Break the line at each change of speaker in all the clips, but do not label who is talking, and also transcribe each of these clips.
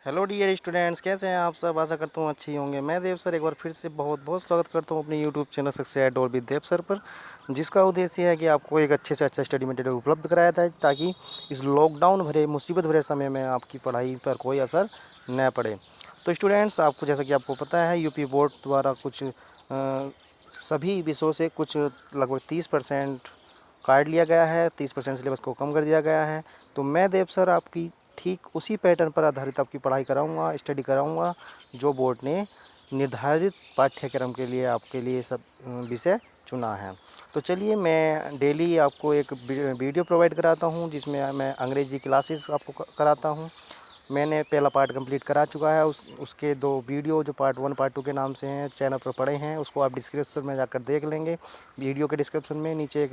Hello dear students, कैसे हैं आप सब। आशा करता हूँ अच्छी होंगे। मैं देव सर एक बार फिर से बहुत बहुत स्वागत करता हूँ अपने YouTube channel success doll with Dev sir पर, जिसका उद्देश्य है कि आपको एक अच्छे से अच्छा स्टडी मटेरियल उपलब्ध कराया जाए ताकि इस लॉकडाउन भरे मुसीबत भरे समय में आपकी पढ़ाई पर कोई असर न पड़े। तो स्टूडेंट्स, आपको जैसा कि आपको पता है यूपी बोर्ड द्वारा कुछ सभी विषयों से कुछ लगभग 30% काट लिया गया है, 30% सिलेबस को कम कर दिया गया है। तो मैं देव सर आपकी ठीक उसी पैटर्न पर आधारित आपकी पढ़ाई कराऊंगा, स्टडी कराऊंगा जो बोर्ड ने निर्धारित पाठ्यक्रम के लिए आपके लिए सब विषय चुना है। तो चलिए, मैं डेली आपको एक वीडियो प्रोवाइड कराता हूं जिसमें मैं अंग्रेजी क्लासेस आपको कराता हूं। मैंने पहला पार्ट कंप्लीट करा चुका है। उसके दो वीडियो जो पार्ट 1 पार्ट 2 के नाम से हैं चैनल पर पड़े हैं, उसको आप डिस्क्रिप्शन में जाकर देख लेंगे। वीडियो के डिस्क्रिप्शन में नीचे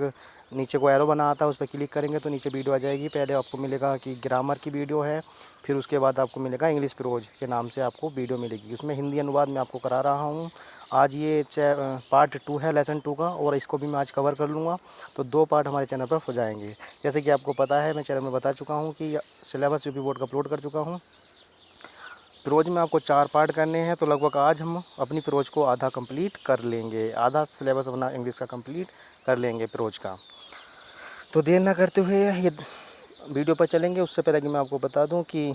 को एरो बना आता है, उस पर क्लिक करेंगे तो नीचे वीडियो आ जाएगी। पहले आपको मिलेगा कि ग्रामर की वीडियो है, फिर उसके बाद आपको मिलेगा इंग्लिश प्रोज के नाम से आपको वीडियो मिलेगी। उसमें हिंदी अनुवाद मैं आपको करा रहा हूँ। आज ये पार्ट 2 है लेसन 2 का, और इसको भी मैं आज कवर कर लूँगा। तो 2 पार्ट हमारे चैनल पर हो जाएंगे। जैसे कि आपको पता है, मैं चैनल में बता चुका हूँ कि सिलेबस यूपी बोर्ड का अपलोड कर चुका हूँ। प्रोज में आपको 4 पार्ट करने हैं, तो लगभग आज हम अपनी प्रोज को आधा कंप्लीट कर लेंगे, आधा सिलेबस अपना इंग्लिश का कंप्लीट कर लेंगे प्रोज का। तो देर ना करते हुए ये वीडियो पर चलेंगे। उससे पहले कि मैं आपको बता दूं कि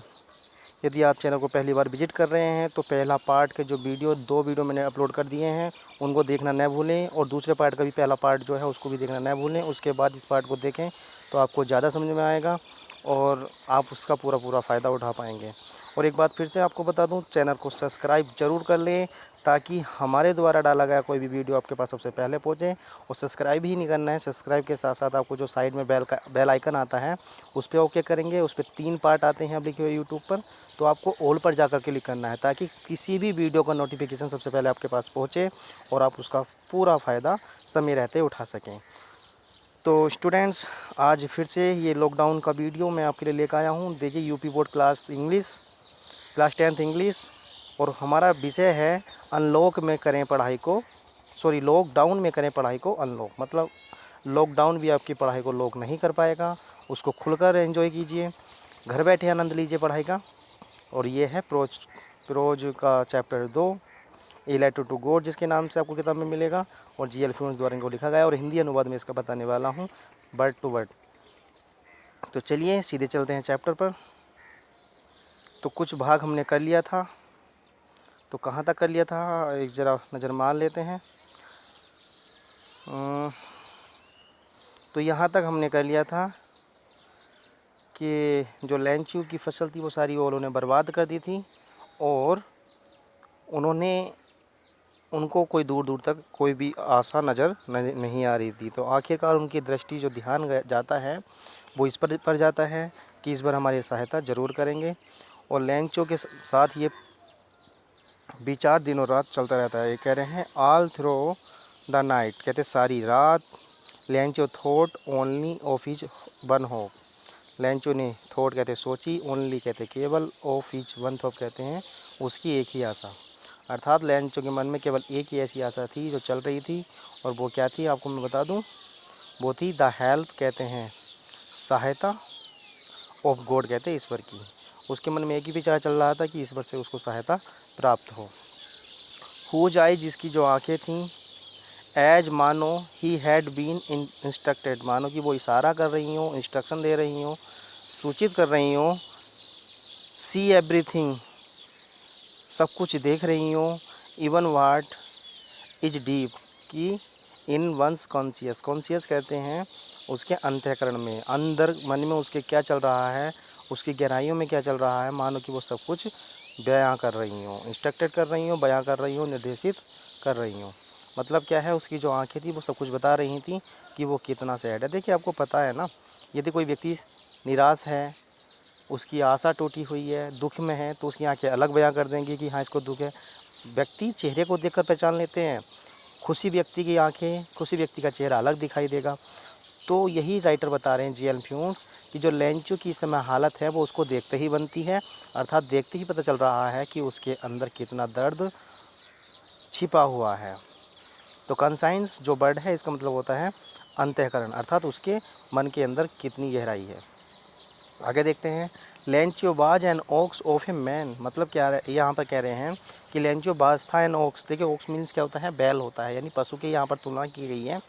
यदि आप चैनल को पहली बार विजिट कर रहे हैं तो पहला पार्ट के जो दो वीडियो मैंने अपलोड कर दिए हैं उनको देखना न भूलें, और दूसरे पार्ट का भी पहला पार्ट जो है उसको भी देखना न भूलें। उसके बाद इस पार्ट को देखें तो आपको ज़्यादा समझ में आएगा और आप उसका पूरा फ़ायदा उठा पाएंगे। और एक बात फिर से आपको बता दूं, चैनल को सब्सक्राइब ज़रूर कर लें ताकि हमारे द्वारा डाला गया कोई भी वीडियो आपके पास सबसे पहले पहुंचे। और सब्सक्राइब ही नहीं करना है, सब्सक्राइब के साथ साथ आपको जो साइड में बेल आइकन आता है उस पर ओके करेंगे। उस पर 3 पार्ट आते हैं अब लिखे हुए यूट्यूब पर, तो आपको ऑल पर जाकर क्लिक करना है ताकि किसी भी वीडियो का नोटिफिकेशन सबसे पहले आपके पास पहुँचे और आप उसका पूरा फ़ायदा समय रहते उठा सकें। तो स्टूडेंट्स, आज फिर से ये लॉकडाउन का वीडियो मैं आपके लिए लेकर आया हूँ। देखिए, UP board class 10th English, और हमारा विषय है अनलॉक में करें पढ़ाई को, सॉरी लॉकडाउन में करें पढ़ाई को अनलॉक। मतलब लॉकडाउन भी आपकी पढ़ाई को लॉक नहीं कर पाएगा, उसको खुलकर एंजॉय कीजिए, घर बैठे आनंद लीजिए पढ़ाई का। और ये है प्रोज का chapter 2, a letter to God जिसके नाम से आपको किताब में मिलेगा, और जी एल फ्यून्स द्वारा इनको लिखा गया, और हिंदी अनुवाद में इसका बताने वाला हूँ वर्ड टू वर्ड। तो चलिए सीधे चलते हैं चैप्टर पर। तो कुछ भाग हमने कर लिया था, तो कहाँ तक कर लिया था एक ज़रा नज़र मार लेते हैं। तो यहाँ तक हमने कर लिया था कि जो लेंचू की फसल थी वो सारी वो उन्होंने बर्बाद कर दी थी, और उनको कोई दूर दूर तक कोई भी आशा नज़र नहीं आ रही थी। तो आखिरकार उनकी दृष्टि जो ध्यान जाता है वो इस पर जाता है कि इस बार हमारी सहायता ज़रूर करेंगे। और लेंचो के साथ ये विचार दिनों रात चलता रहता है। ये कह रहे हैं ऑल थ्रो द नाइट, कहते सारी रात। Lencho thought only of his one hope, Lencho ने थॉट कहते सोची, ओनली कहते केवल, ऑफ हिज वन होप कहते हैं उसकी एक ही आशा। अर्थात लेंचो के मन में केवल एक ही ऐसी आशा थी जो चल रही थी, और वो क्या थी आपको मैं बता दूं, वो थी द हेल्प कहते हैं सहायता, ऑफ गॉड कहते हैं ईश्वर की। उसके मन में एक ही विचार चल रहा था कि ईश्वर से उसको सहायता प्राप्त हो। हुज आई, जिसकी जो आंखें थीं, एज मानो ही हैड बीन इंस्ट्रक्टेड, मानो कि वो इशारा कर रही हों, इंस्ट्रक्शन दे रही हों, सूचित कर रही हों। सी एवरीथिंग, सब कुछ देख रही हों। इवन वाट इज डीप, कि इन वंस कॉन्शियस, कॉन्शियस कहते हैं उसके अंतःकरण में, अंदर मन में उसके क्या चल रहा है, उसकी गहराइयों में क्या चल रहा है, मानो कि वो सब कुछ बयां कर रही हों, इंस्ट्रक्टेड कर रही हों, बयां कर रही हों, निर्देशित कर रही हों। मतलब क्या है, उसकी जो आंखें थी वो सब कुछ बता रही थी कि वो कितना सैड है। देखिए, आपको पता है ना, यदि कोई व्यक्ति निराश है, उसकी आशा टूटी हुई है, दुख में है, तो उसकी आंखें अलग बयां कर देंगी कि हाँ इसको दुख है। व्यक्ति चेहरे को देखकर पहचान लेते हैं। खुशी व्यक्ति की आंखें, खुशी व्यक्ति का चेहरा अलग दिखाई देगा। तो यही राइटर बता रहे हैं जी एल फ्यून्स कि जो लेंचो की इस समय हालत है वो उसको देखते ही बनती है, अर्थात देखते ही पता चल रहा है कि उसके अंदर कितना दर्द छिपा हुआ है। तो कंसाइंस जो वर्ड है इसका मतलब होता है अंतःकरण, अर्थात उसके मन के अंदर कितनी गहराई है। आगे देखते हैं। लेंचोबाज and oaks of a man, मतलब क्या यहाँ पर कह रहे हैं कि लेंचोबाज था एंड ओक्स। देखिए ओक्स मीन्स क्या होता है, बैल होता है, यानी पशु की यहाँ पर तुलना की गई है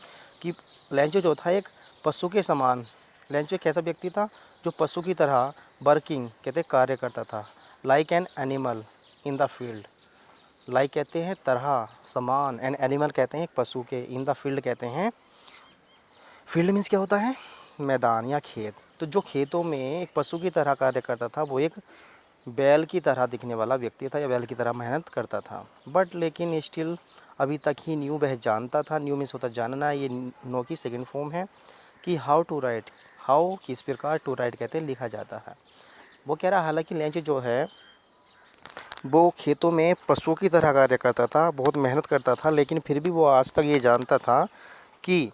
कि लेंचो जो था एक पशु के समान। लेंचो एक ऐसा व्यक्ति था जो पशु की तरह वर्किंग कहते कार्य करता था, like an animal in the field. Like कहते हैं तरह, समान, एन एनिमल कहते हैं एक पशु के, इन द फील्ड कहते हैं, फील्ड मीन्स क्या होता है, मैदान या खेत। तो जो खेतों में एक पशु की तरह कार्य करता था वो एक बैल की तरह दिखने वाला व्यक्ति था या बैल की तरह मेहनत करता था। बट लेकिन स्टिल अभी तक ही न्यू वह जानता था, न्यू मीन्स होता जानना, ये नो की सेकंड फॉर्म है कि हाउ टू राइट, हाउ किस प्रकार, टू राइट कहते हैं लिखा जाता है। वो कह रहा हालांकि लेंच जो है वो खेतों में पशुओं की तरह कार्य करता था, बहुत मेहनत करता था, लेकिन फिर भी वो आज तक ये जानता था कि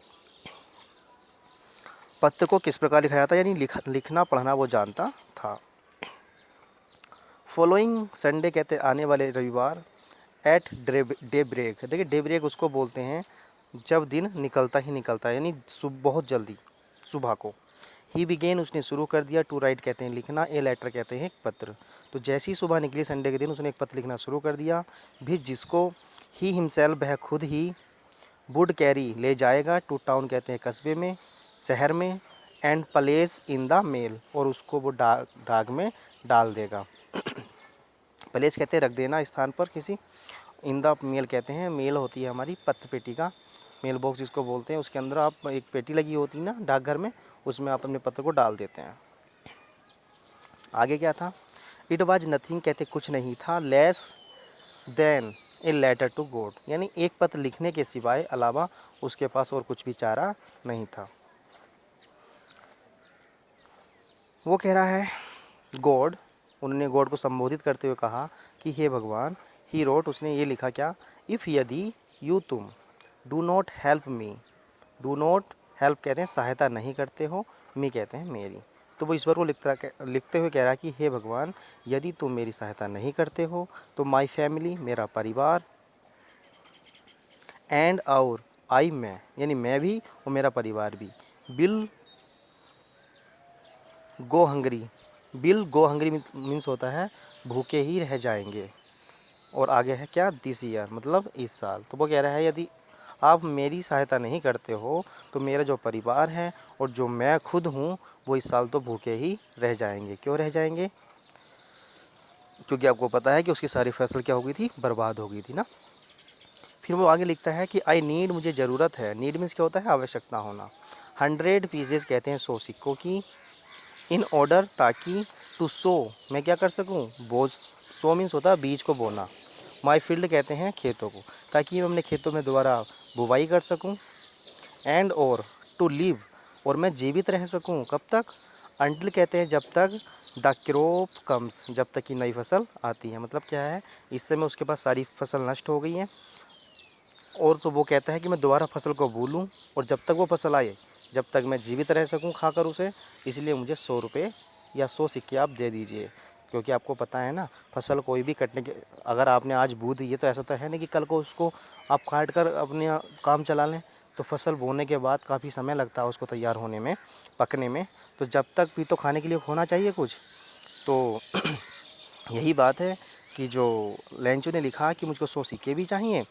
पत्र को किस प्रकार लिखा जाता है, यानी लिखना पढ़ना वो जानता था। फॉलोइंग संडे कहते आने वाले रविवार, एट डे ब्रेक। देखिए डे ब्रेक उसको बोलते हैं जब दिन निकलता ही निकलता है, यानी बहुत जल्दी सुबह को। ही बिगेन उसने शुरू कर दिया, टू राइट कहते हैं लिखना, ए लेटर कहते हैं एक पत्र। तो जैसी सुबह निकली संडे के दिन उसने एक पत्र लिखना शुरू कर दिया, भी जिसको ही हिमसेल्फ वह खुद ही वुड कैरी ले जाएगा, टू टाउन कहते हैं कस्बे में, शहर में, and place in the mail, और उसको वो डाक में डाल देगा। प्लेस कहते हैं रख देना स्थान पर किसी, इन द मेल कहते हैं, मेल होती है हमारी पत्र पेटी का, मेल बॉक्स जिसको बोलते हैं, उसके अंदर आप एक पेटी लगी होती है ना डाकघर में, उसमें आप अपने पत्र को डाल देते हैं। आगे क्या था, इट वाज नथिंग कहते कुछ नहीं था, less than a letter to God, यानी एक पत्र लिखने के सिवाय अलावा उसके पास और कुछ भी चारा नहीं था। वो कह रहा है गॉड, उन्होंने गॉड को संबोधित करते हुए कहा कि हे भगवान, ही रोट उसने ये लिखा क्या, इफ़ यदि यू तुम do not help me, do not help कहते हैं सहायता नहीं करते हो, मी कहते हैं मेरी। तो वो ईश्वर को लिखते हुए कह रहा है कि हे भगवान, यदि तुम मेरी सहायता नहीं करते हो तो माई फैमिली मेरा परिवार, एंड और आई मैं यानी मैं भी और मेरा परिवार भी, बिल गो हंगरी, बिल गो हंगरी मीन्स होता है भूखे ही रह जाएंगे। और आगे है क्या, दिस ईयर मतलब इस साल। तो वो कह रहा है यदि आप मेरी सहायता नहीं करते हो तो मेरा जो परिवार है और जो मैं खुद हूँ वो इस साल तो भूखे ही रह जाएंगे। क्यों रह जाएंगे, क्योंकि आपको पता है कि उसकी सारी फसल क्या हो गई थी, बर्बाद हो गई थी ना। फिर वो आगे लिखता है कि आई नीड, मुझे ज़रूरत है, नीड मीन्स क्या होता है, आवश्यकता होना, 100 पीसेज कहते हैं 100 सिक्कों की, इन ऑर्डर ताकि, टू सो मैं क्या कर सकूँ, बोझ, सो मीन्स होता है बीज को बोना, माई फील्ड कहते हैं खेतों को, ताकि मैं अपने खेतों में दोबारा बुवाई कर सकूँ, एंड और टू लिव और मैं जीवित रह सकूँ, कब तक, अंटिल कहते हैं जब तक, द क्रॉप कम्स जब तक कि नई फसल आती है। मतलब क्या है, इस समय उसके पास सारी फसल नष्ट हो गई है और तो वो कहता है कि मैं दोबारा फसल को बो लूँ और जब तक वो फसल आए जब तक मैं जीवित रह सकूं खाकर उसे, इसलिए मुझे 100 रुपये या 100 सिक्के आप दे दीजिए। क्योंकि आपको पता है ना, फसल कोई भी कटने के, अगर आपने आज बो दी है तो ऐसा तो है नहीं कि कल को उसको आप काट कर अपने काम चला लें। तो फसल बोने के बाद काफ़ी समय लगता है उसको तैयार होने में, पकने में, तो जब तक भी तो खाने के लिए होना चाहिए कुछ। तो यही बात है कि जो लेंचो ने लिखा कि मुझको 100 सिक्के भी चाहिए,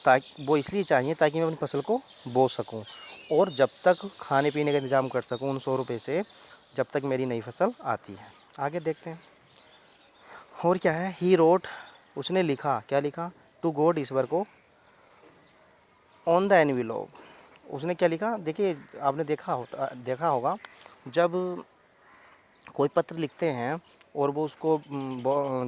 ताकि वो इसलिए चाहिए ताकि मैं अपनी फसल को बो सकूं और जब तक खाने पीने का इंतज़ाम कर सकूं उन 100 रुपये से, जब तक मेरी नई फसल आती है। आगे देखते हैं और क्या है, ही रोट उसने लिखा, क्या लिखा, टू गॉड ईश्वर को, ऑन द एनविलोप उसने क्या लिखा, देखिए आपने देखा होगा जब कोई पत्र लिखते हैं और वो उसको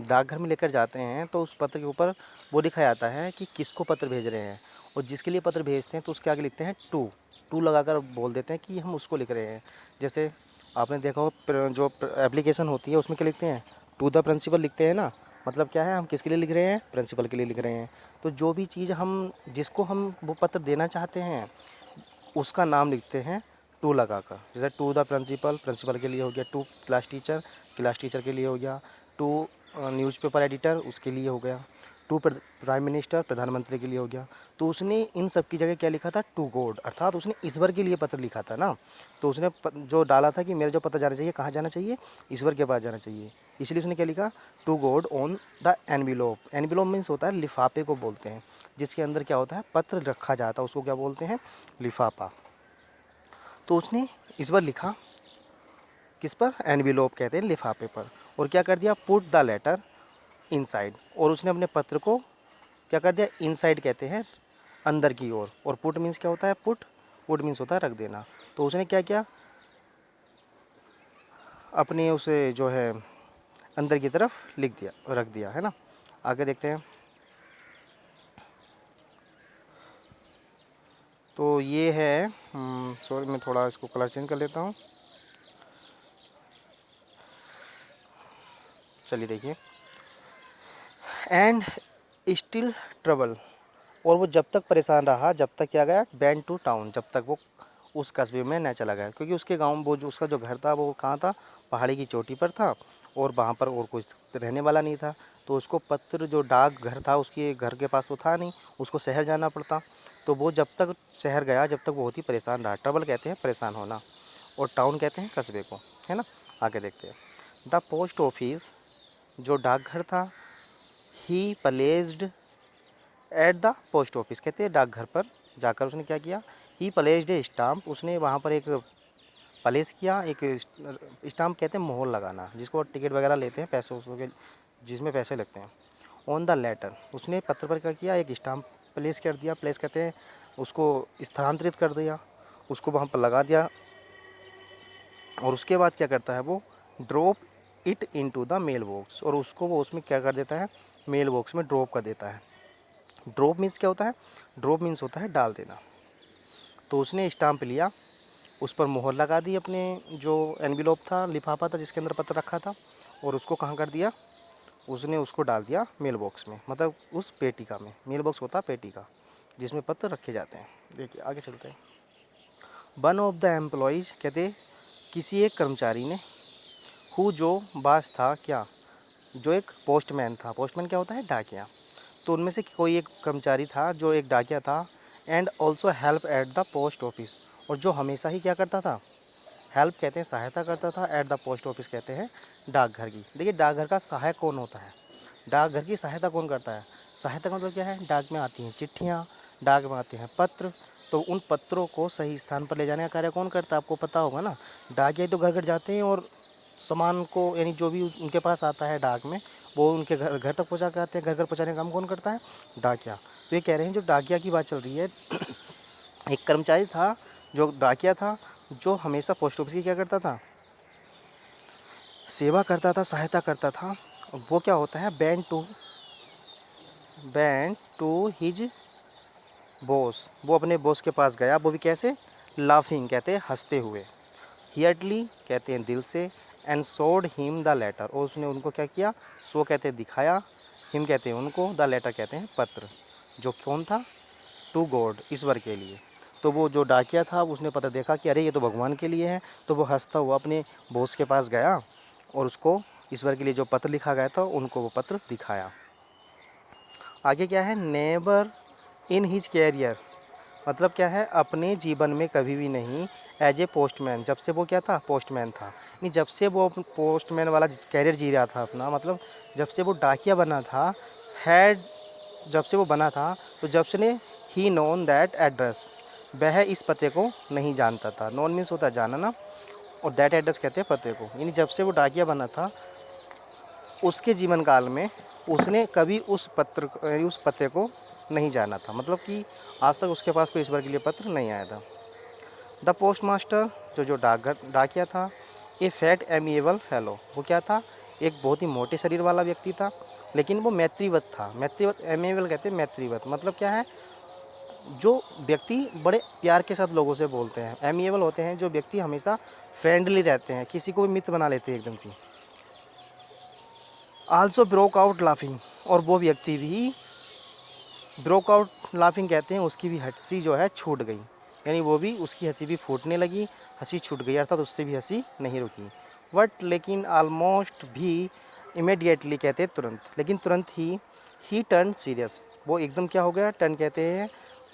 डाकघर में लेकर जाते हैं तो उस पत्र के ऊपर वो लिखा जाता है कि किसको पत्र भेज रहे हैं, और जिसके लिए पत्र भेजते हैं तो उसके आगे लिखते हैं टू, टू लगाकर बोल देते हैं कि हम उसको लिख रहे हैं। जैसे आपने देखा हो जो एप्लीकेशन होती है उसमें क्या लिखते हैं, टू द प्रिंसिपल लिखते हैं ना, मतलब क्या है, हम किसके लिए लिख रहे हैं, प्रिंसिपल के लिए लिख रहे हैं। तो जो भी चीज़ हम जिसको हम वो पत्र देना चाहते हैं उसका नाम लिखते हैं टू लगाकर। जैसे टू द प्रिंसिपल, प्रिंसिपल के लिए हो गया, to class teacher, class teacher के लिए हो गया, टू न्यूज़पेपर एडिटर उसके लिए हो गया, टू प्राइम मिनिस्टर, प्रधानमंत्री के लिए हो गया। तो उसने इन सब की जगह क्या लिखा था, टू गॉड, अर्थात उसने ईश्वर के लिए पत्र लिखा था ना। तो उसने जो डाला था कि मेरा जो पत्र जाना चाहिए कहाँ जाना चाहिए, ईश्वर के पास जाना चाहिए, इसलिए उसने क्या लिखा, to God on the envelope. Envelope means होता है लिफाफे को बोलते हैं, जिसके अंदर क्या होता है, पत्र रखा जाता है, उसको क्या बोलते हैं, लिफाफा। तो उसने इस बार लिखा किस पर, एनविलोप कहते हैं लिफाफे पर, और क्या कर दिया, पुट द लेटर इनसाइड, और उसने अपने पत्र को क्या कर दिया, इनसाइड कहते हैं अंदर की ओर, और पुट मीन्स क्या होता है, पुट, पुट मीन्स होता है रख देना। तो उसने क्या किया, अपने उसे जो है अंदर की तरफ लिख दिया, रख दिया, है ना। आगे देखते हैं। तो ये है, सॉरी मैं थोड़ा इसको कलर चेंज कर लेता हूँ। चलिए देखिए, एंड स्टिल ट्रबल, और वो जब तक परेशान रहा, जब तक क्या गया, बैन टू टाउन, जब तक वो उस कस्बे में न चला गया, क्योंकि उसके गांव, वो जो उसका जो घर था वो कहाँ था, पहाड़ी की चोटी पर था, और वहाँ पर और कोई रहने वाला नहीं था। तो उसको पत्र, जो डाक घर था उसके घर के पास तो था नहीं, उसको शहर जाना पड़ता। तो वो जब तक शहर गया, जब तक वो बहुत ही परेशान रहा। ट्रबल कहते हैं परेशान होना, और टाउन कहते हैं कस्बे को, है ना। आगे देखते हैं। द पोस्ट ऑफिस, जो डाकघर था, ही placed at the post office, कहते हैं डाकघर पर जाकर उसने क्या किया, ही प्लेस्ड ए स्टाम्प, उसने वहाँ पर एक प्लेस किया, एक स्टाम्प कहते हैं मोहर लगाना, जिसको टिकट वगैरह लेते हैं पैसों के, जिसमें पैसे लगते हैं। ऑन द लेटर, उसने पत्र पर क्या किया, एक स्टाम्प प्लेस कर दिया, प्लेस कहते हैं उसको स्थानांतरित कर दिया, उसको वहाँ पर लगा दिया। और उसके बाद क्या करता है वो, drop it into the mail box, और उसको वो उसमें क्या कर देता है, मेल बॉक्स में ड्रॉप कर देता है। ड्रॉप मीन्स क्या होता है, ड्रॉप मीन्स होता है डाल देना। तो उसने स्टाम्प लिया, उस पर मोहर लगा दी, अपने जो एनविलोप था, लिफाफा था जिसके अंदर पत्र रखा था, और उसको कहाँ कर दिया, उसने उसको डाल दिया मेल बॉक्स में, मतलब उस पेटिका में। मेल बॉक्स होता है पेटिका जिसमें पत्र रखे जाते हैं। देखिए आगे चलते हैं। वन ऑफ द एम्प्लॉयज़, कहते किसी एक कर्मचारी ने, हु, जो बास था, क्या, जो एक पोस्टमैन था, पोस्टमैन क्या होता है, डाकिया। तो उनमें से कोई एक कर्मचारी था जो एक डाकिया था, and also help at the post office, और जो हमेशा ही क्या करता था, हेल्प कहते हैं सहायता करता था, एट द पोस्ट ऑफिस कहते हैं डाकघर की। देखिए डाकघर का सहायक कौन होता है, डाकघर की सहायता कौन करता है, सहायता का मतलब क्या है, डाक में आती हैं चिट्ठियाँ, डाक में आते हैं पत्र, तो उन पत्रों को सही स्थान पर ले जाने का कार्य कौन करता है, आपको पता होगा ना। डाकिया तो घर घर जाते हैं और सामान को, यानी जो भी उनके पास आता है डाक में, वो उनके घर घर तक पहुँचा के आते हैं। घर घर पहुँचाने का काम कौन करता है, डाकिया। तो ये कह रहे हैं जो डाकिया की बात चल रही है, एक कर्मचारी था जो डाकिया था, जो हमेशा पोस्ट ऑफिस की क्या करता था, सेवा करता था, सहायता करता था। वो क्या होता है, बैंड टू हिज बॉस, वो अपने बॉस के पास गया, वो भी कैसे, लाफिंग कहते हैं हंसते हुए, हियरटली कहते हैं दिल से, and showed him the letter, और उसने उनको क्या किया, शो कहते हैं दिखाया, हिम कहते हैं उनको, द लेटर कहते हैं पत्र, जो कौन था, टू गॉड, ईश्वर के लिए। तो वो जो डाकिया था उसने पत्र देखा कि अरे ये तो भगवान के लिए है, तो वो हंसता हुआ अपने बॉस के पास गया और उसको ईश्वर के लिए जो पत्र लिखा गया था उनको वो पत्र दिखाया। आगे क्या है, नेवर इन हिज कैरियर, मतलब क्या है, अपने जीवन में कभी भी नहीं, एज ए पोस्टमैन, जब से वो क्या था, पोस्टमैन था, नहीं जब से वो पोस्टमैन वाला कैरियर जी रहा था अपना, मतलब जब से वो डाकिया बना था, हैड, जब से वो बना था, तो जब से ने ही नोन दैट एड्रेस, वह इस पते को नहीं जानता था। नॉन मीन्स होता है जानना ना, और दैट एड्रेस कहते हैं पते को, यानी जब से वो डाकिया बना था उसके जीवन काल में उसने कभी उस पते को नहीं जाना था, मतलब कि आज तक उसके पास कोई ईश्वर के लिए पत्र नहीं आया था। द पोस्ट मास्टर, जो डाकिया था, ए फैट एमिएबल फेलो, वो क्या था, एक बहुत ही मोटे शरीर वाला व्यक्ति था, लेकिन वो मैत्रीवत था। मैत्रीवत, एमिएबल कहते हैं मैत्रीवत, मतलब क्या है, जो व्यक्ति बड़े प्यार के साथ लोगों से बोलते हैं। एमिएबल होते हैं जो व्यक्ति हमेशा फ्रेंडली रहते हैं, किसी को भी मित्र बना लेते हैं एकदम से। आल्सो ब्रोक आउट लाफिंग, और वो व्यक्ति भी ब्रोक आउट लाफिंग कहते हैं, उसकी भी हंसी जो है छूट गई, यानी वो भी, उसकी हंसी भी फूटने लगी, हंसी छूट गई, अर्थात उससे भी हंसी नहीं रुकी। बट लेकिन ऑलमोस्ट भी इमीडिएटली कहते हैं तुरंत, लेकिन तुरंत ही टर्न सीरियस, वो एकदम क्या हो गया, टर्न कहते हैं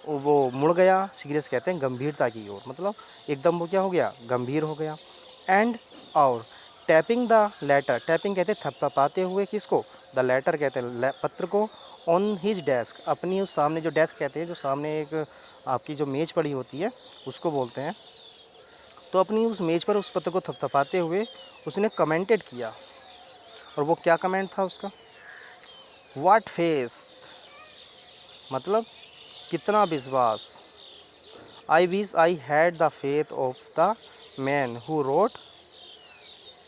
वो मुड़ गया, सीरियस कहते हैं गंभीरता की ओर, मतलब एकदम वो क्या हो गया, गंभीर हो गया। एंड और टैपिंग द लेटर, टैपिंग कहते हैं थपथपाते हुए, किसको, द लेटर कहते हैं पत्र को, ऑन हिज डेस्क, अपनी उस सामने, जो डेस्क कहते हैं जो सामने एक आपकी जो मेज पड़ी होती है उसको बोलते हैं, तो अपनी उस मेज पर उस पत्र को थपथपाते हुए उसने कमेंटेड किया। और वो क्या कमेंट था उसका, व्हाट फेस, मतलब कितना विश्वास, I wish I had the faith of the man who wrote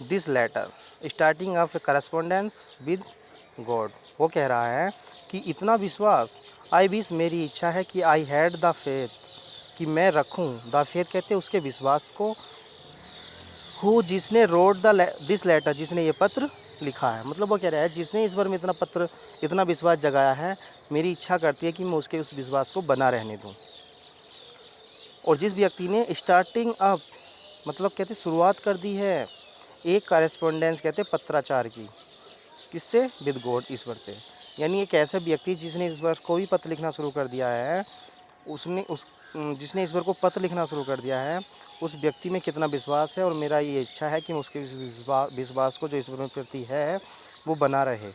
this letter starting of a correspondence with God. वो कह रहा है कि इतना विश्वास, आई विश मेरी इच्छा है कि आई हैड द फेथ, कि मैं रखूं, द फेथ कहते हैं उसके विश्वास को, हु जिसने रोट दिस लेटर, जिसने ये पत्र लिखा है, मतलब वो कह रहा है जिसने ईश्वर में इतना पत्र, इतना विश्वास जगाया है, मेरी इच्छा करती है कि मैं उसके उस विश्वास को बना रहने दूं। और जिस व्यक्ति ने स्टार्टिंग अप, मतलब कहते शुरुआत कर दी है एक करेस्पॉन्डेंस कहते पत्राचार की, किससे, विद गॉड, ईश्वर से, यानी एक ऐसा व्यक्ति जिसने ईश्वर को भी पत्र लिखना शुरू कर दिया है, जिसने ईश्वर को पत्र लिखना शुरू कर दिया है, उस व्यक्ति में कितना विश्वास है, और मेरा ये इच्छा है कि मैं उसके विश्वास को जो ईश्वर में प्रति है वो बना रहे,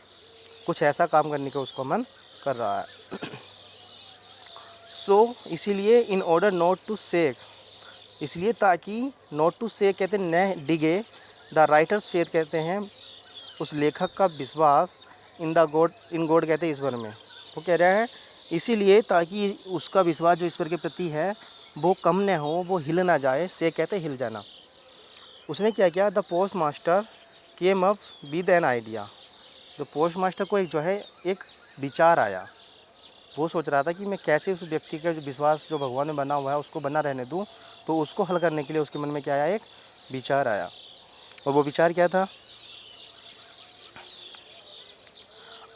कुछ ऐसा काम करने का उसको मन कर रहा है। सो इसीलिए इन ऑर्डर नॉट टू सेक, इसलिए ताकि, नॉट टू सेक कहते हैं न डिगे, द राइटर्स फेथ कहते हैं उस लेखक का विश्वास, in the God, in God कहते हैं ईश्वर में। वो कह रहा है इसीलिए ताकि उसका विश्वास जो ईश्वर के प्रति है वो कम न हो, वो हिल ना जाए, से कहते हिल जाना। उसने क्या किया, the post master came up with an idea, तो पोस्ट मास्टर को एक जो है एक विचार आया, वो सोच रहा था कि मैं कैसे उस व्यक्ति का जो विश्वास जो भगवान में बना हुआ है उसको बना रहने दूं, तो उसको हल करने के लिए उसके मन में क्या आया, एक विचार आया। और वो विचार क्या था,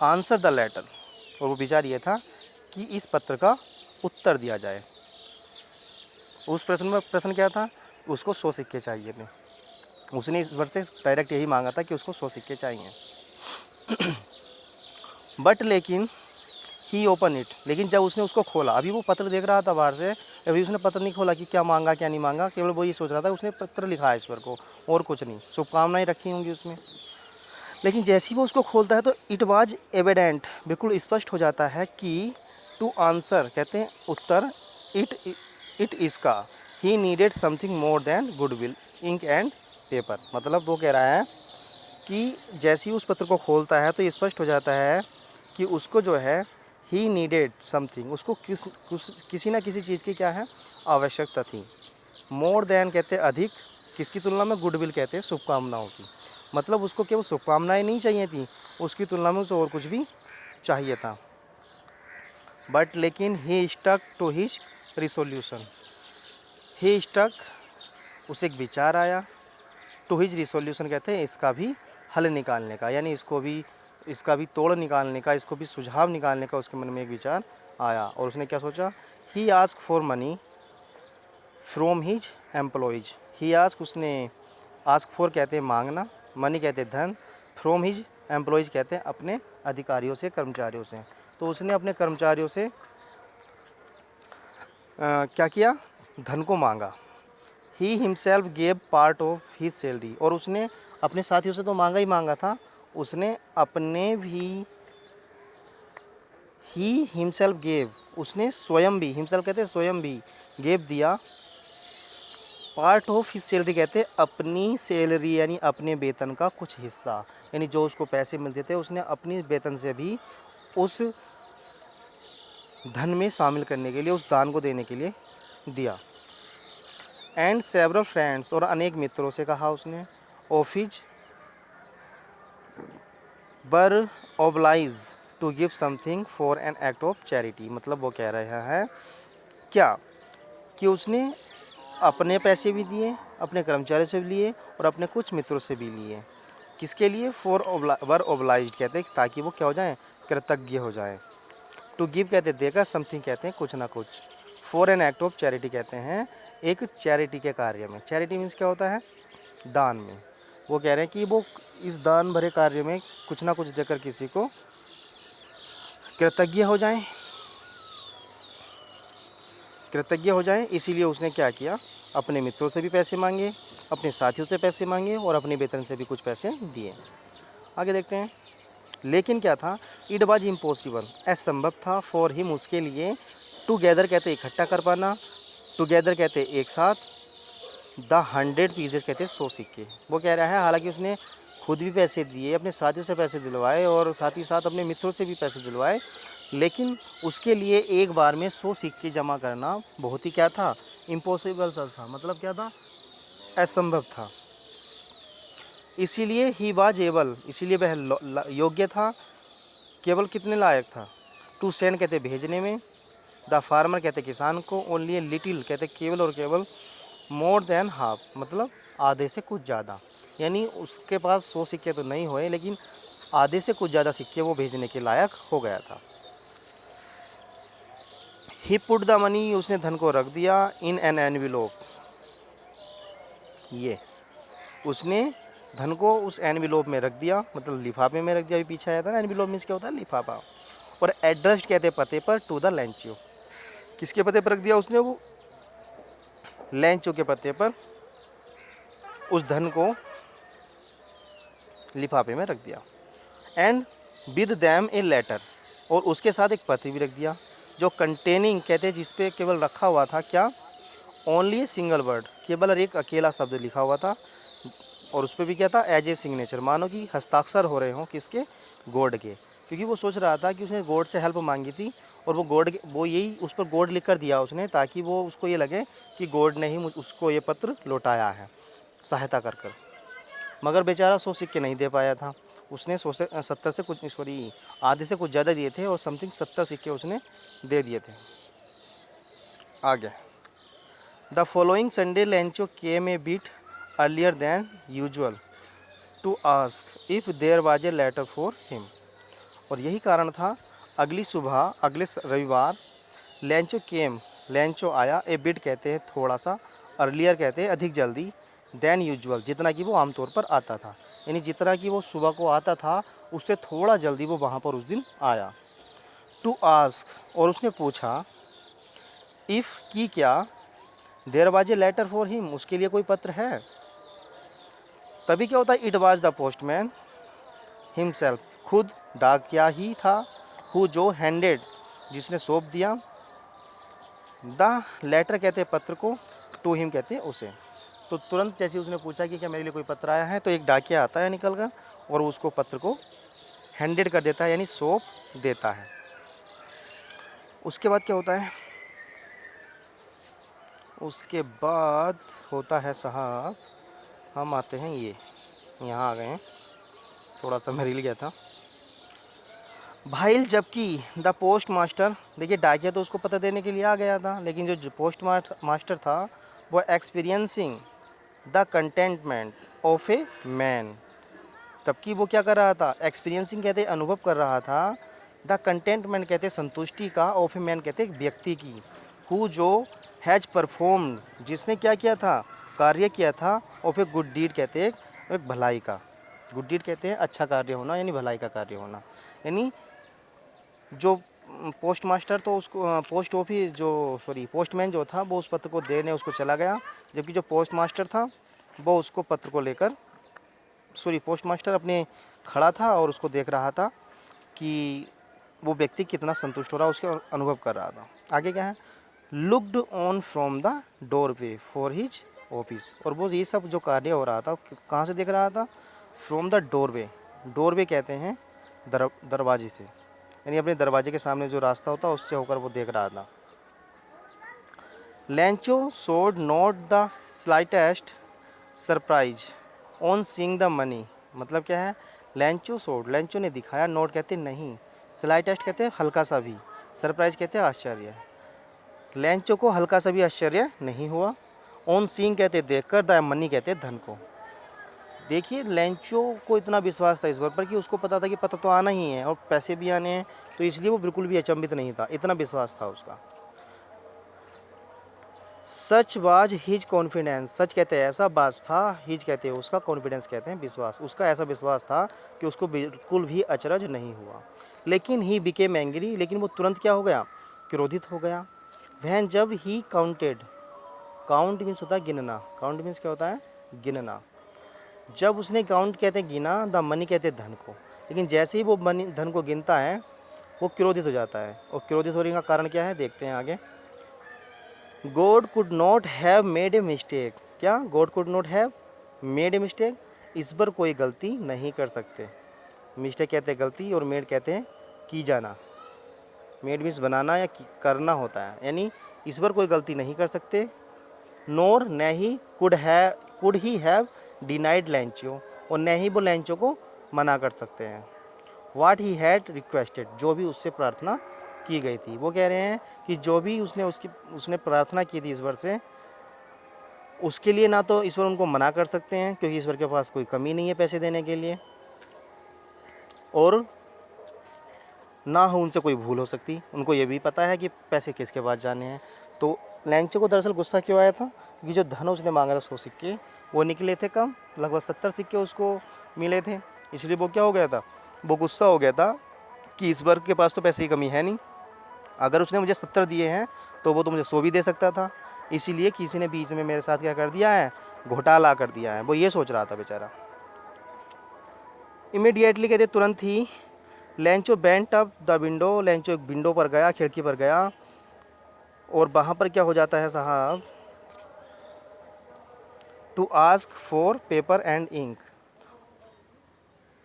आंसर द लेटर, और वो विचार ये था कि इस पत्र का उत्तर दिया जाए। उस प्रश्न क्या था, उसको 100 सिक्के चाहिए थे, उसने ईश्वर से डायरेक्ट यही मांगा था कि उसको 100 सिक्के चाहिए। बट लेकिन ही ओपन इट, लेकिन जब उसने उसको खोला, अभी वो पत्र देख रहा था बाहर से, अभी उसने पत्र नहीं खोला कि क्या मांगा क्या नहीं मांगा, केवल वो ये सोच रहा था उसने पत्र लिखा है ईश्वर को, और कुछ नहीं, शुभकामनाएं रखी होंगी उसमें। लेकिन जैसे ही वो उसको खोलता है तो इट वाज एविडेंट, बिल्कुल स्पष्ट हो जाता है कि टू आंसर कहते हैं उत्तर, इट इसका, he needed something more than goodwill, ink and paper, मतलब वो कह रहा है कि जैसे ही उस पत्र को खोलता है तो ये स्पष्ट हो जाता है कि उसको जो है ही नीडेड समथिंग, उसको किसी ना किसी चीज़ की क्या है, आवश्यकता थी। मोर देन कहते हैं अधिक, किसकी तुलना में, गुडविल कहते हैं शुभकामनाओं की, मतलब उसको केवल शुभकामनाएं नहीं चाहिए थी, उसकी तुलना में उसे और कुछ भी चाहिए था। बट लेकिन he stuck to his resolution, he stuck, उसे एक विचार आया, टू हिज रिसोल्यूशन कहते हैं इसका भी हल निकालने का, यानी इसका भी तोड़ निकालने का, इसको भी सुझाव निकालने का उसके मन में एक विचार आया। और उसने क्या सोचा, he ask for money from his employees, he ask, उसने आस्क फॉर कहते हैं मांगना, मनी कहते हैं धन, फ्रॉम हिज एम्प्लॉयज़ कहते हैं अपने अधिकारियों से, कर्मचारियों से। तो उसने अपने कर्मचारियों से क्या किया, धन को मांगा। He himself gave part of his salary, और उसने अपने साथियों से तो मांगा ही मांगा था, उसने अपने भी, ही हिमसेल्फ गेव, उसने स्वयं भी, हिमसेल्फ कहते हैं स्वयं भी, गेव दिया, पार्ट ऑफ हिज सैलरी कहते हैं अपनी सैलरी यानी अपने वेतन का कुछ हिस्सा, यानी जो उसको पैसे मिलते थे उसने अपनी वेतन से भी उस धन में शामिल करने के लिए, उस दान को देने के लिए दिया। एंड सेवरल फ्रेंड्स, और अनेक मित्रों से कहा उसने, of his were obliged to give something for an act of charity, मतलब वो कह रहा है क्या कि उसने अपने पैसे भी दिए, अपने कर्मचारी से भी लिए, और अपने कुछ मित्रों से भी लिए, किसके लिए, फॉर वर ऑब्लाइज कहते हैं ताकि वो क्या हो जाए, कृतज्ञ हो जाए। टू गिव कहते हैं देकर, समथिंग कहते हैं कुछ ना कुछ, for an act of charity कहते हैं एक चैरिटी के कार्य में, चैरिटी मीन्स क्या होता है, दान में, वो कह रहे हैं कि वो इस दान भरे कार्य में कुछ ना कुछ देकर किसी को कृतज्ञ हो जाएं, इसीलिए उसने क्या किया, अपने मित्रों से भी पैसे मांगे, अपने साथियों से पैसे मांगे और अपने वेतन से भी कुछ पैसे दिए। आगे देखते हैं। लेकिन क्या था, इट वॉज इम्पॉसिबल, असंभव था फॉर हिम, उसके लिए, टुगेदर कहते इकट्ठा कर पाना, टुगेदर कहते एक साथ, द 100 पीसेज कहते 100 सिक्के। वो कह रहा है हालांकि उसने खुद भी पैसे दिए, अपने साथियों से पैसे दिलवाए और साथ ही साथ अपने मित्रों से भी पैसे दिलवाए, लेकिन उसके लिए एक बार में 100 सिक्के जमा करना बहुत ही क्या था, इम्पॉसिबल सा था। मतलब क्या था, असंभव था। इसीलिए ही वाज एबल, इसीलिए वह योग्य था, केवल कितने लायक था, टू सेंड कहते भेजने में, द फार्मर कहते किसान को, ओनली ए लिटिल कहते केवल और केवल, मोर देन हाफ मतलब आधे से कुछ ज़्यादा, यानी उसके पास 100 सिक्के तो नहीं हुए लेकिन आधे से कुछ ज़्यादा सिक्के वो भेजने के लायक हो गया था। ही पुट द मनी, उसने धन को रख दिया, इन एन एनविलोप, ये उसने धन को उस एनविलोप में रख दिया, मतलब लिफाफे में रख दिया। अभी पीछे आया था ना, एनविलोप मीन्स क्या होता है, लिफाफा। और एड्रेस्ड कहते पते पर, टू द लेंचो, किसके पते पर रख दिया उसने, वो लेंचो के पते पर उस धन को लिफाफे में रख दिया। And with them a letter, और उसके साथ एक पत्र भी रख दिया, जो कंटेनिंग कहते हैं जिसपे केवल रखा हुआ था क्या, ओनली ए सिंगल वर्ड, केवल एक अकेला शब्द लिखा हुआ था, और उस पर भी क्या था, एज ए सिग्नेचर, मानो कि हस्ताक्षर हो रहे हों किसके, गॉड के, क्योंकि वो सोच रहा था कि उसने गॉड से हेल्प मांगी थी और वो गॉड, वो यही उस पर गॉड लिख कर दिया उसने, ताकि वो उसको ये लगे कि गॉड ने ही उसको ये पत्र लौटाया है सहायता कर कर। मगर बेचारा 100 सिक्के नहीं दे पाया था, उसने 70 से कुछ, सॉरी आधे से कुछ ज़्यादा दिए थे और समथिंग 70 सिक्के उसने दे दिए थे। आगे, the following Sunday Lencho came a bit earlier than usual to ask if there was a letter for him, और यही कारण था, अगली सुबह, अगले रविवार, लेंचो केम, लेंचो आया, ए बिट कहते हैं थोड़ा सा, अर्लियर कहते हैं अधिक जल्दी, दैन यूजुअल जितना कि वो आमतौर पर आता था, यानी जितना कि वो सुबह को आता था उससे थोड़ा जल्दी वो वहाँ पर उस दिन आया। टू आस्क, और उसने पूछा, इफ़ की क्या, there was a letter for him, उसके लिए कोई पत्र है। तभी क्या होता है, it was the postman himself, खुद डाकिया ही था, हु जो हैंडेड, जिसने सौंप दिया, द लेटर कहते हैं पत्र को, टू हिम कहते हैं उसे। तो तुरंत जैसे उसने पूछा कि क्या मेरे लिए कोई पत्र आया है, तो एक डाकिया आता है निकल कर और उसको पत्र को हैंडेड कर देता है, यानी सौंप देता है। उसके बाद क्या होता है, उसके बाद होता है साहब, हम आते हैं ये, यहाँ आ गए हैं, थोड़ा सा मैं हिल गया था भाई। जबकि द पोस्ट मास्टर, देखिए डाकिया तो उसको पता देने के लिए आ गया था, लेकिन जो पोस्ट मास्टर था वो experiencing the contentment of a man, तबकि वो क्या कर रहा था, एक्सपीरियंसिंग कहते अनुभव कर रहा था, द कंटेंटमेंट कहते संतुष्टि का, ऑफ ए मैन कहते व्यक्ति की, हु जो हैज़ परफॉर्म्ड, जिसने क्या किया था, कार्य किया था, ऑफ ए गुड डीड कहते एक भलाई का, गुड डीड कहते हैं अच्छा कार्य होना, यानी भलाई का कार्य होना। यानी जो पोस्ट मास्टर तो उसको, पोस्ट ऑफिस जो, सॉरी पोस्टमैन जो था वो उस पत्र को देने उसको चला गया, जबकि जो पोस्ट मास्टर था वो उसको पत्र को लेकर, सॉरी पोस्ट मास्टर अपने खड़ा था और उसको देख रहा था कि वो व्यक्ति कितना संतुष्ट हो रहा है, उसके अनुभव कर रहा था। आगे क्या है, looked on from the door way for his office, और वो ये सब जो कार्य हो रहा था कहाँ से देख रहा था, फ्रॉम द डोरवे, डोरवे कहते हैं दरवाजे से, यानी अपने दरवाजे के सामने जो रास्ता होता है उससे होकर वो देख रहा था। Lencho showed not the slightest surprise on seeing the money, मतलब क्या है, लेंचो शोड, लेंचो ने दिखाया, नोट कहते नहीं, स्लाइटेस्ट कहते हैं हल्का सा भी, सरप्राइज कहते हैं आश्चर्य, लेंचो को हल्का सा भी आश्चर्य नहीं हुआ, ऑन सीइंग कहते देखकर, द मनी कहते धन को। देखिए लेंचो को इतना विश्वास था इस बात पर कि उसको पता था कि पता तो आना ही है और पैसे भी आने हैं, तो इसलिए वो बिल्कुल भी अचंभित नहीं था, इतना विश्वास था उसका। सच वाज हिज कॉन्फिडेंस, सच कहते हैं ऐसा बाज था, हिज कहते हैं उसका, कॉन्फिडेंस कहते हैं विश्वास, उसका ऐसा विश्वास था कि उसको बिल्कुल भी अचरज नहीं हुआ। लेकिन ही बिकेम एंग्री, लेकिन वो तुरंत क्या हो गया, क्रोधित हो गया। वहन जब ही काउंटेड, काउंट मीन्स होता है गिनना, काउंट मीन्स क्या होता है, गिनना। जब उसने काउंट कहते हैं गिना, द मनी कहते हैं धन को, लेकिन जैसे ही वो मनी धन को गिनता है वो क्रोधित हो जाता है। और क्रोधित होने का कारण क्या है, देखते हैं आगे। God could not have made a mistake, क्या God could not have made a mistake, इस पर कोई गलती नहीं कर सकते। मिस्टेक कहते हैं गलती और मेड कहते हैं की जाना। मेड मीन्स बनाना या करना होता है, यानी इस पर कोई गलती नहीं कर सकते। नोर न he could he have denied लैंचो, और न ही वो लैंचो को मना कर सकते हैं। वाट ही हैड रिक्वेस्टेड, जो भी उससे प्रार्थना की गई थी। वो कह रहे हैं कि जो भी उसने प्रार्थना की थी ईश्वर से, उसके लिए ना तो ईश्वर उनको मना कर सकते हैं क्योंकि ईश्वर के पास कोई कमी नहीं है पैसे देने के लिए, और ना हो उनसे कोई भूल हो सकती। उनको ये भी पता है कि पैसे किसके पास जाने हैं। तो लैंचो को दरअसल गुस्सा क्यों आया था, क्योंकि जो धन उसने मांगा था 100 सिक्के, वो निकले थे कम, लगभग 70 सिक्के उसको मिले थे। इसलिए वो क्या हो गया था, वो गुस्सा हो गया था कि ईश्वर के पास तो पैसे की कमी है नहीं, अगर उसने मुझे 70 दिए हैं तो वो तो मुझे 100 भी दे सकता था। इसीलिए किसी ने बीच में मेरे साथ क्या कर दिया है, घोटाला कर दिया है, वो ये सोच रहा था बेचारा। इमीडिएटली कहते तुरंत ही, Lencho bent up the window, Lencho एक विंडो पर गया, खिड़की पर गया, और वहाँ पर क्या हो जाता है साहब, to ask for paper and ink.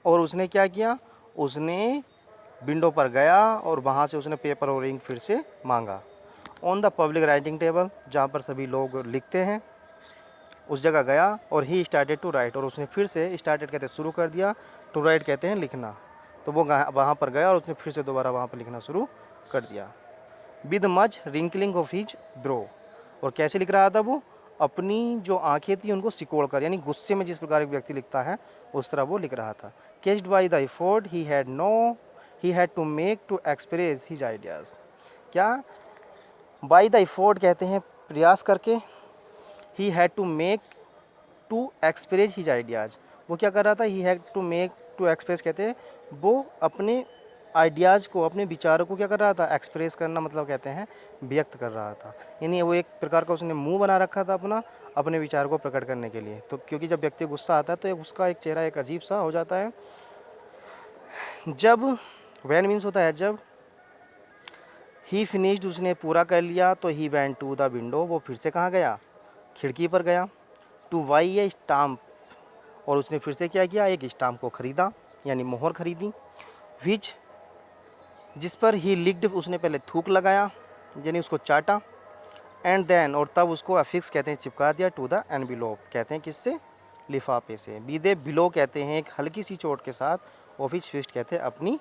और उसने क्या किया, उसने विंडो पर गया और वहाँ से उसने पेपर और इंक फिर से मांगा। On the public writing table, जहाँ पर सभी लोग लिखते हैं, उस जगह गया और ही स्टार्टेड टू राइट, और उसने फिर से, स्टार्टेड कहते हैं शुरू कर दिया, टू राइट कहते हैं लिखना। तो वो वहाँ पर गया और उसने फिर से दोबारा वहाँ पर लिखना शुरू कर दिया। With much wrinkling of his bro, और कैसे लिख रहा था वो, अपनी जो आंखें थी उनको सिकोड़ कर, यानी गुस्से में जिस प्रकार एक व्यक्ति लिखता है उस तरह वो लिख रहा था। Caused by the effort he had to make to express his ideas, क्या बाई द एफर्ट कहते हैं प्रयास करके, he had to make to express his ideas, वो क्या कर रहा था, he had to make to express कहते हैं वो अपने आइडियाज़ को, अपने विचारों को क्या कर रहा था, एक्सप्रेस करना मतलब कहते हैं व्यक्त कर रहा था। यानी वो एक प्रकार का उसने मुंह बना रखा था अपना, अपने विचार को प्रकट करने के लिए। तो क्योंकि जब व्यक्ति गुस्सा आता है तो उसका एक चेहरा एक अजीब सा हो जाता है। जब वैन मीन्स होता है जब, ही फिनिश्ड उसने पूरा कर लिया, तो ही वैन टू द विंडो, वो फिर से कहाँ गया, खिड़की पर गया। टू बाई ए स्टाम्प, और उसने फिर से क्या किया, एक स्टाम्प को खरीदा, यानी मोहर खरीदी। विच, जिस पर ही लिक्ड, उसने पहले थूक लगाया, यानी उसको चाटा। एंड देन, और तब उसको अफिक्स कहते हैं चिपका दिया, टू द एनविलोप कहते हैं किससे, लिफाफे से। बीदे बिलो कहते हैं एक हल्की सी चोट के साथ, ऑफिस फिस्ट कहते हैं अपनी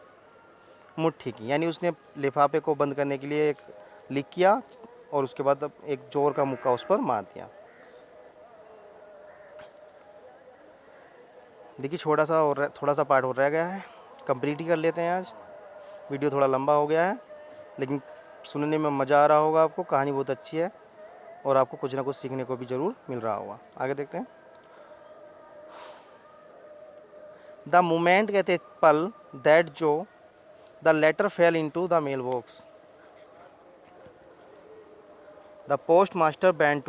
मुट्ठी की, यानी उसने लिफाफे को बंद करने के लिए एक लिख किया और उसके बाद एक जोर का मुक्का उस पर मार दिया। देखिए थोड़ा सा पार्ट और रह गया है, कंप्लीट ही कर लेते हैं आज। वीडियो थोड़ा लंबा हो गया है, लेकिन सुनने में मज़ा आ रहा होगा आपको, कहानी बहुत अच्छी है और आपको कुछ ना कुछ सीखने को भी ज़रूर मिल रहा होगा। आगे देखते हैं। द मोमेंट कहते पल, दैट जो the letter fell into the mail box, the postmaster began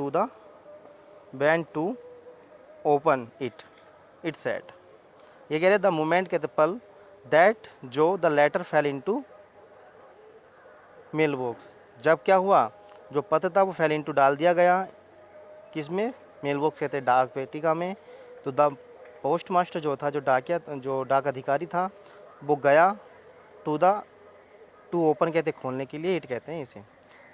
to open it said. ये कह रहे द मोमेंट कहते पल, दैट जो the letter fell into mail box, जब क्या हुआ, जो पत्र था वो फेल इनटू डाल दिया गया, किस में, मेल बॉक्स कहते हैं डाक पेटिका में। तो द पोस्ट मास्टर जो था, जो डाक अधिकारी था, वो गया टू ओपन कहते खोलने के लिए, इट कहते हैं इसे।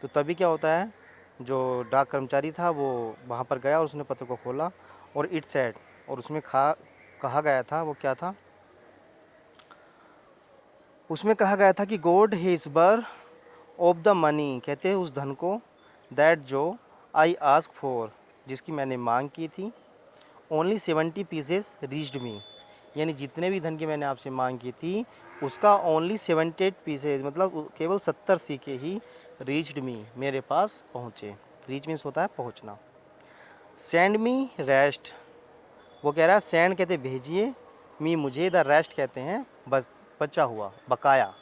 तो तभी क्या होता है, जो डाक कर्मचारी था वो वहाँ पर गया और उसने पत्र को खोला, और इट सेड, और उसमें कहा गया था, वो क्या था, उसमें कहा गया था कि गॉड हिज बर ऑफ द मनी कहते हैं उस धन को, दैट जो आई आस्क फॉर जिसकी मैंने मांग की थी, ओनली 70 पीसेस रीच्ड मी, यानी जितने भी धन की मैंने आपसे मांग की थी उसका ओनली 78 पीसेज मतलब केवल 70 सिक्के ही रीच्ड मी मेरे पास पहुँचे, रीच मीन्स होता है पहुंचना। सेंड मी रेस्ट, वो कह रहा है सेंड कहते भेजिए, मी मुझे, द रेस्ट कहते हैं बचा हुआ, बकाया।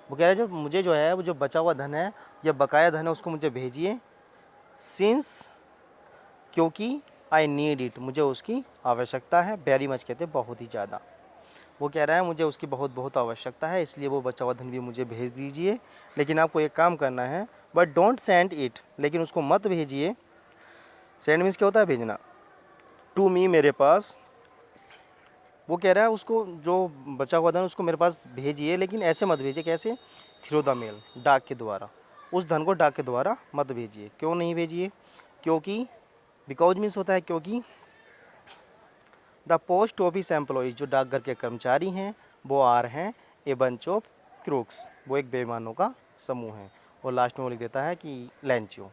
वो कह रहा है जो मुझे जो है वो जो बचा हुआ धन है या बकाया धन है उसको मुझे भेजिए। सिंस क्योंकि, आई नीड इट मुझे उसकी आवश्यकता है। वेरी मच कहते हैं बहुत ही ज़्यादा। वो कह रहा है मुझे उसकी बहुत बहुत आवश्यकता है, इसलिए वो बचा हुआ धन भी मुझे भेज दीजिए। लेकिन आपको एक काम करना है, बट डोंट सेंड इट, लेकिन उसको मत भेजिए। सेंड मीन्स क्या होता है भेजना, टू मी मेरे पास। वो कह रहा है उसको जो बचा हुआ धन उसको मेरे पास भेजिए, लेकिन ऐसे मत भेजिए, कैसे, थ्रू द मेल, डाक के द्वारा। उस धन को डाक के द्वारा मत भेजिए। क्यों नहीं भेजिए, क्योंकि, बिकॉज मीन्स होता है क्योंकि, द पोस्ट ऑफिस एम्प्लॉइज जो डाकघर के कर्मचारी हैं वो आर हैं ए बंच ऑफ क्रूक्स, वो एक बेईमानों का समूह है। और लास्ट में वो लिख देता है कि लैंचो,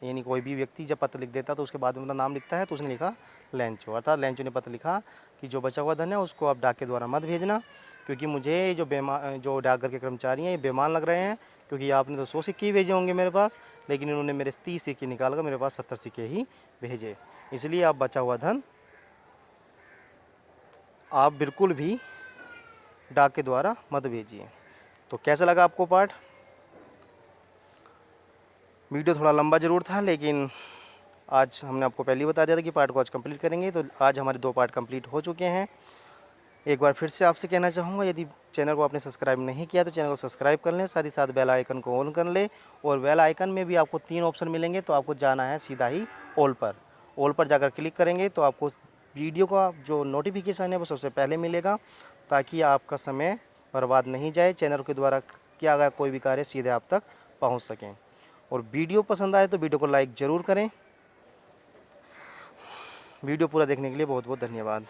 यानी कोई भी व्यक्ति जब पत्र लिख देता है तो उसके बाद में अपना नाम लिखता है, तो उसने लिखा लैंचो, अर्थात लैंचो ने पत्र लिखा कि जो बचा हुआ धन है उसको आप डाक के द्वारा मत भेजना, क्योंकि मुझे जो डाकघर के कर्मचारी हैं ये बेईमान लग रहे हैं, क्योंकि आपने तो 100 सिक्के ही भेजे होंगे मेरे पास, लेकिन इन्होंने मेरे 30 सिक्के निकाल कर मेरे पास 70 सिक्के ही भेजे। इसलिए आप बचा हुआ धन आप बिल्कुल भी डाक के द्वारा मत भेजिए। तो कैसा लगा आपको पाठ? वीडियो थोड़ा लंबा ज़रूर था, लेकिन आज हमने आपको पहले ही बता दिया था कि पार्ट को आज कंप्लीट करेंगे, तो आज हमारे 2 पार्ट कंप्लीट हो चुके हैं। एक बार फिर से आपसे कहना चाहूँगा, यदि चैनल को आपने सब्सक्राइब नहीं किया तो चैनल को सब्सक्राइब कर लें, साथ ही साथ बेल आइकन को ऑन कर लें। और बेल आइकन में भी आपको 3 ऑप्शन मिलेंगे, तो आपको जाना है सीधा ही ऑल पर। ऑल पर जाकर क्लिक करेंगे तो आपको वीडियो का जो नोटिफिकेशन है वो सबसे पहले मिलेगा, ताकि आपका समय बर्बाद नहीं जाए, चैनल के द्वारा किया गया कोई भी कार्य सीधे आप तक पहुँच सकें। और वीडियो पसंद आए तो वीडियो को लाइक ज़रूर करें। वीडियो पूरा देखने के लिए बहुत बहुत धन्यवाद।